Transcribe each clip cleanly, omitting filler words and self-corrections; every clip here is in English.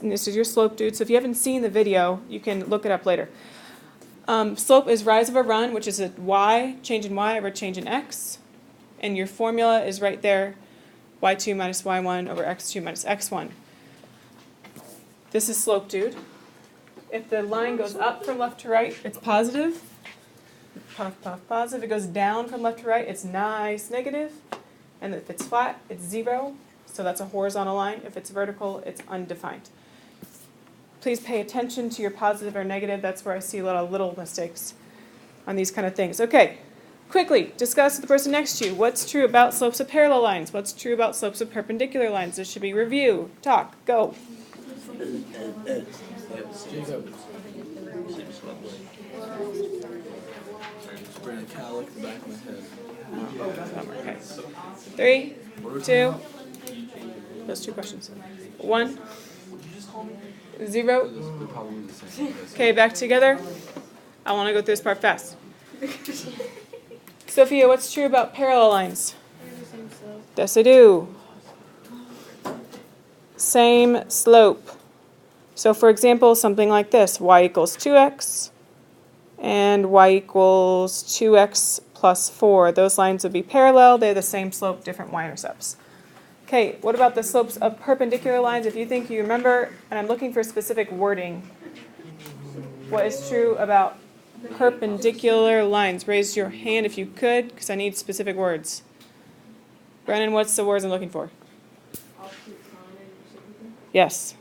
this is your slope, dude. So if you haven't seen the video, you can look it up later. Slope is rise of a run, which is a y, change in y over change in x. And your formula is right there, y2 minus y1 over x2 minus x1. This is slope, dude. If the line goes up from left to right, it's positive. Puff, puff, positive. If it goes down from left to right, it's nice, negative. And if it's flat, it's 0. So that's a horizontal line. If it's vertical, it's undefined. Please pay attention to your positive or negative. That's where I see a lot of little mistakes on these kind of things. Okay, quickly discuss with the person next to you. What's true about slopes of parallel lines? What's true about slopes of perpendicular lines? This should be review. Talk. Go. Okay. 3, 2. Those 2 questions. 1, 0. Okay, back together. I want to go through this part fast. Sophia, what's true about parallel lines? Yes, I do. Same slope. So for example, something like this, y equals 2x and y equals 2x plus 4. Those lines would be parallel. They're the same slope, different y-intercepts. Okay, what about the slopes of perpendicular lines? If you think you remember, and I'm looking for specific wording, what is true about perpendicular lines? Raise your hand if you could, because I need specific words. Brennan, what's the words I'm looking for? Yes.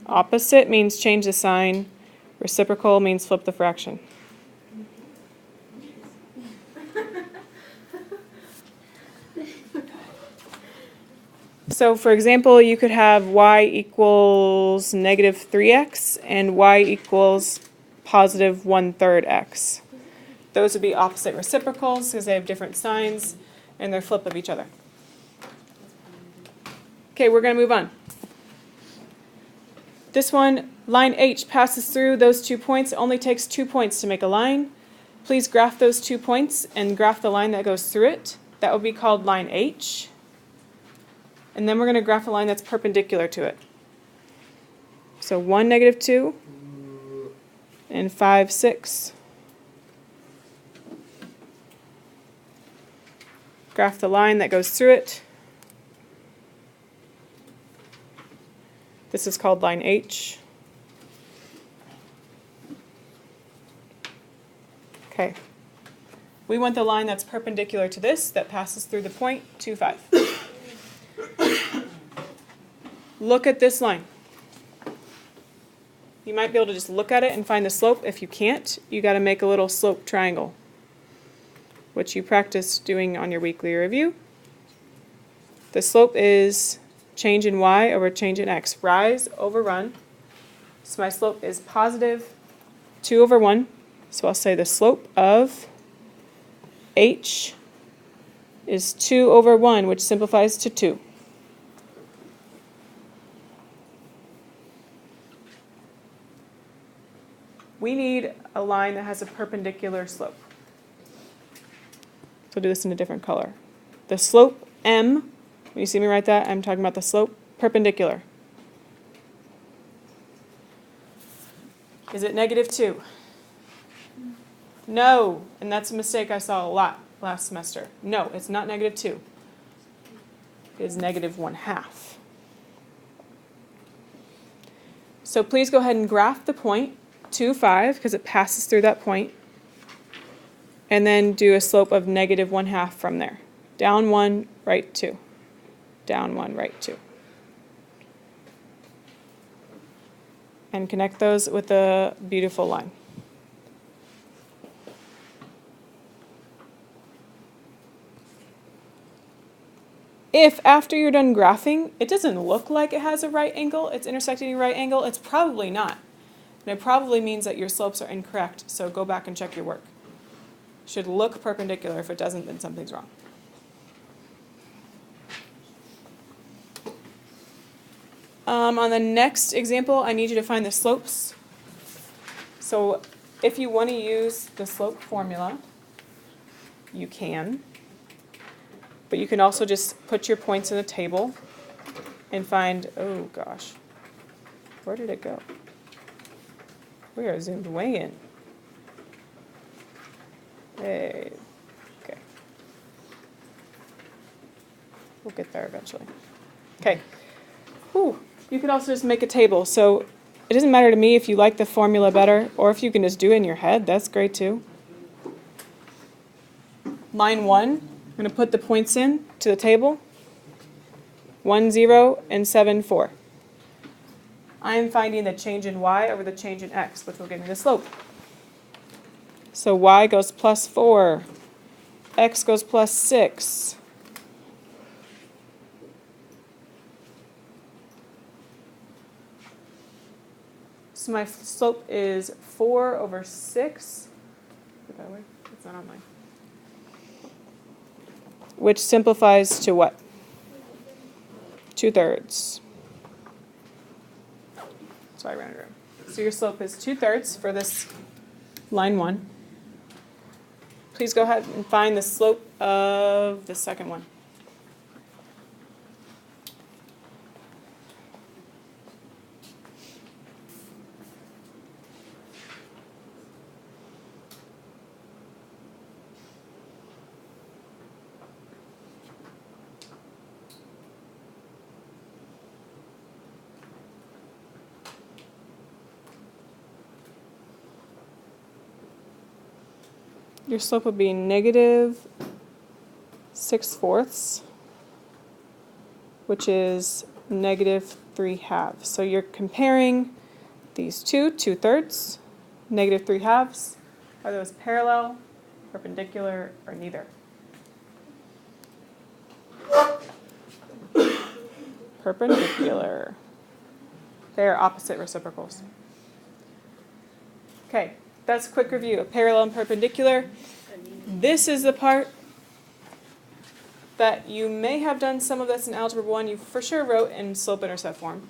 Opposite means change the sign. Reciprocal means flip the fraction. So for example, you could have y equals negative 3x and y equals positive 1/3 x. Those would be opposite reciprocals because they have different signs and they're flip of each other. Okay, we're going to move on. This one, line H passes through those 2 points. It only takes 2 points to make a line. Please graph those 2 points and graph the line that goes through it. That would be called line H. And then we're going to graph a line that's perpendicular to it. So 1, negative 2, and 5, 6. Graph the line that goes through it. This is called line H. Okay. We want the line that's perpendicular to this, that passes through the point, 2, 5. Look at this line. You might be able to just look at it and find the slope. If you can't, you got to make a little slope triangle, which you practice doing on your weekly review. The slope is change in y over change in x. Rise over run. So my slope is positive 2 over 1. So I'll say the slope of h is 2 over 1, which simplifies to 2. We need a line that has a perpendicular slope. So I'll do this in a different color. The slope m, when you see me write that, I'm talking about the slope perpendicular. Is it negative 2? No, and that's a mistake I saw a lot last semester. No, it's not negative 2. It's negative 1/2. So please go ahead and graph the point 2, 5, because it passes through that point, and then do a slope of negative 1/2 from there. Down 1, right 2. Down 1, right 2. And connect those with a beautiful line. If after you're done graphing, it doesn't look like it has a right angle, it's intersecting a right angle, it's probably not. And it probably means that your slopes are incorrect, so go back and check your work. It should look perpendicular. If it doesn't, then something's wrong. On the next example, I need you to find the slopes. So if you want to use the slope formula, you can. But you can also just put your points in a table and find, oh gosh, where did it go? We are zoomed way in. Hey, okay. We'll get there eventually. Okay. Whew. You could also just make a table. So it doesn't matter to me if you like the formula better or if you can just do it in your head. That's great too. Line 1, I'm going to put the points in to the table. 1, 0, and 7, 4. I am finding the change in y over the change in x, which will give me the slope. So y goes plus 4, x goes plus 6. So my slope is 4 over 6. Put that way. It's not on mine. Which simplifies to what? 2/3. So I ran it around. So your slope is 2/3 for this line 1. Please go ahead and find the slope of the second one. Your slope would be negative 6/4, which is negative 3/2. So you're comparing these two, 2/3, negative 3/2. Are those parallel, perpendicular, or neither? Perpendicular. They are opposite reciprocals. Okay. That's a quick review of parallel and perpendicular. This is the part that you may have done some of this in Algebra 1. You for sure wrote in slope-intercept form.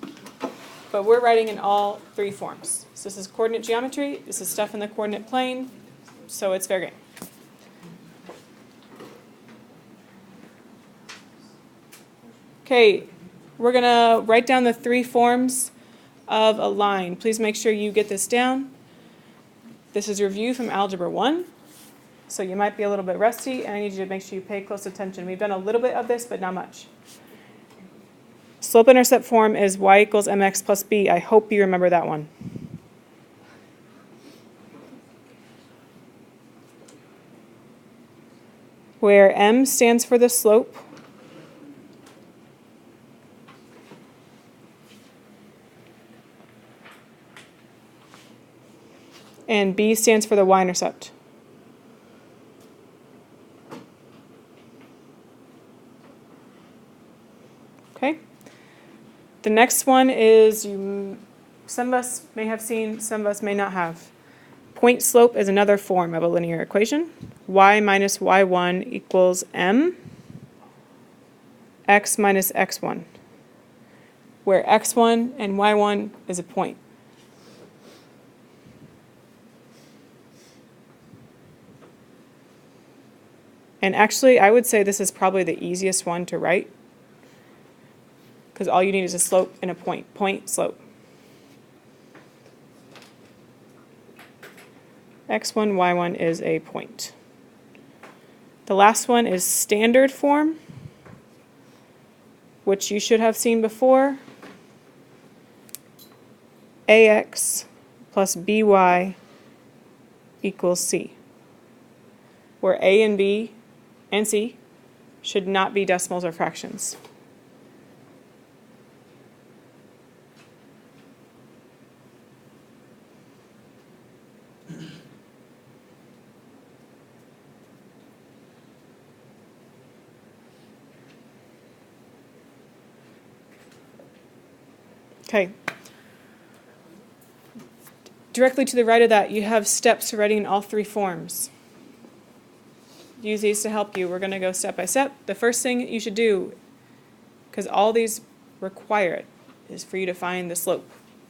But we're writing in all 3 forms. So this is coordinate geometry. This is stuff in the coordinate plane. So it's fair game. Okay, we're going to write down the 3 forms of a line. Please make sure you get this down. This is review from Algebra 1, so you might be a little bit rusty, and I need you to make sure you pay close attention. We've done a little bit of this, but not much. Slope-intercept form is y equals mx plus b. I hope you remember that one. Where m stands for the slope, and b stands for the y-intercept. Okay. The next one is some of us may have seen, some of us may not have. Point slope is another form of a linear equation. Y minus y1 equals m, x minus x1, where x1 and y1 is a point. And actually, I would say this is probably the easiest one to write, because all you need is a slope and a point. Point, slope. x1, y1 is a point. The last one is standard form, which you should have seen before. ax plus by equals c, where a and b and c should not be decimals or fractions. Okay. Directly to the right of that, you have steps for writing all 3 forms. Use these to help you. We're going to go step by step. The first thing you should do, because all these require it, is for you to find the slope.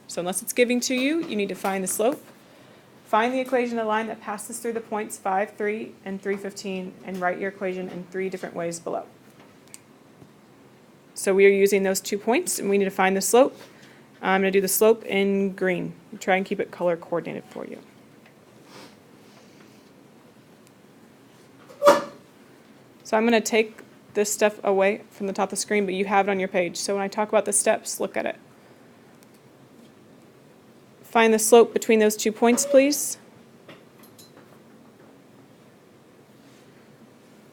So unless it's giving to you, you need to find the slope. Find the equation of the line that passes through the points 5, 3, and 3, 15, and write your equation in 3 different ways below. So we are using those 2 points, and we need to find the slope. I'm going to do the slope in green. Try and keep it color coordinated for you. So I'm going to take this stuff away from the top of the screen, but you have it on your page. So when I talk about the steps, look at it. Find the slope between those 2 points, please.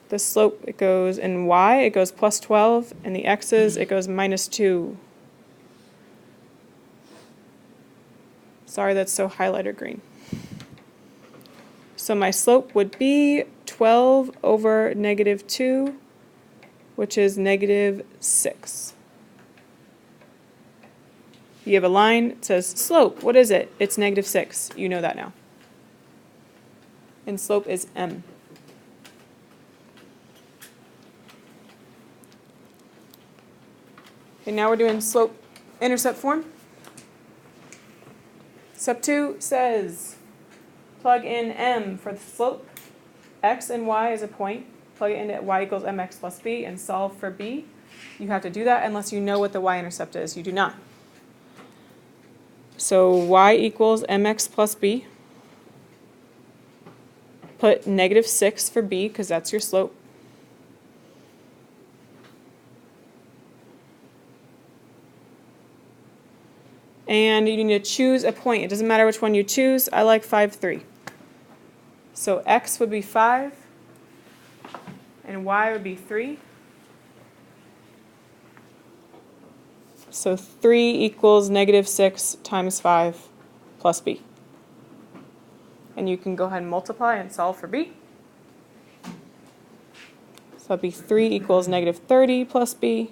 The slope, it goes in y, it goes plus 12, and the x's, it goes minus 2. Sorry, that's so highlighter green. So my slope would be 12 over negative 2, which is negative 6. You have a line that says slope. What is it? It's negative 6. You know that now. And slope is m. Okay, now we're doing slope-intercept form. Step 2 says plug in m for the slope. X and y is a point. Plug it into y equals mx plus b and solve for b. You have to do that unless you know what the y-intercept is. You do not. So y equals mx plus b. Put negative 6 for b because that's your slope. And you need to choose a point. It doesn't matter which one you choose. I like 5, 3. So x would be 5, and y would be 3. So 3 equals negative 6 times 5 plus b. And you can go ahead and multiply and solve for b. So that'd be 3 equals negative 30 plus b.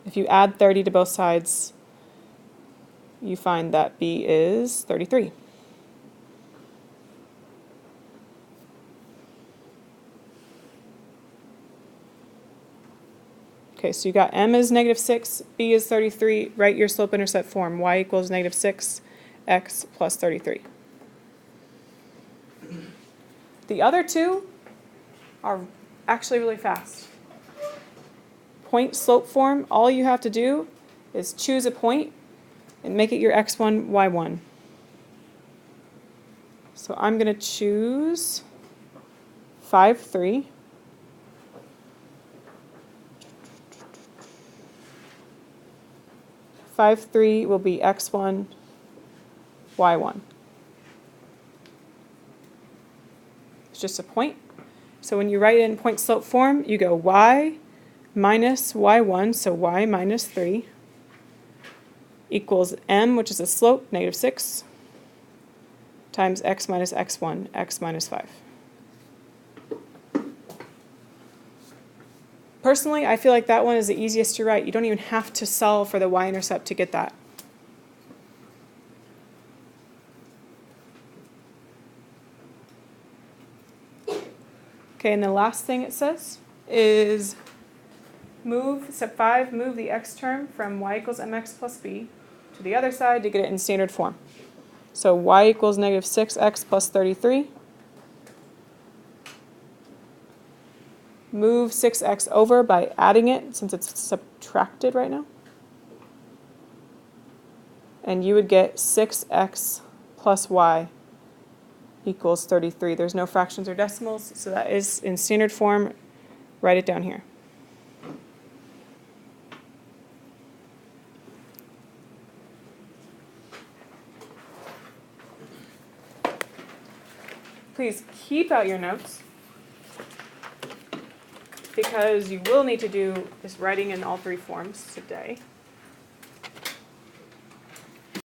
If you add 30 to both sides, you find that b is 33. Okay, so you got m is negative 6, b is 33. Write your slope-intercept form. Y equals negative 6, x plus 33. The other two are actually really fast. Point slope form, all you have to do is choose a point and make it your x1, y1. So I'm going to choose 5, 3. Five, 3 will be x1, y1. It's just a point. So when you write in point slope form, you go y minus y1, so y minus 3, equals m, which is a slope, negative 6, times x minus x1, x minus 5. Personally, I feel like that one is the easiest to write. You don't even have to solve for the y-intercept to get that. Okay, and the last thing it says is step 5, move the x term from y equals mx plus b to the other side to get it in standard form. So y equals negative 6x plus 33. Move 6x over by adding it since it's subtracted right now. And you would get 6x plus y equals 33. There's no fractions or decimals, so that is in standard form. Write it down here. Please keep out your notes, because you will need to do this writing in all 3 forms today.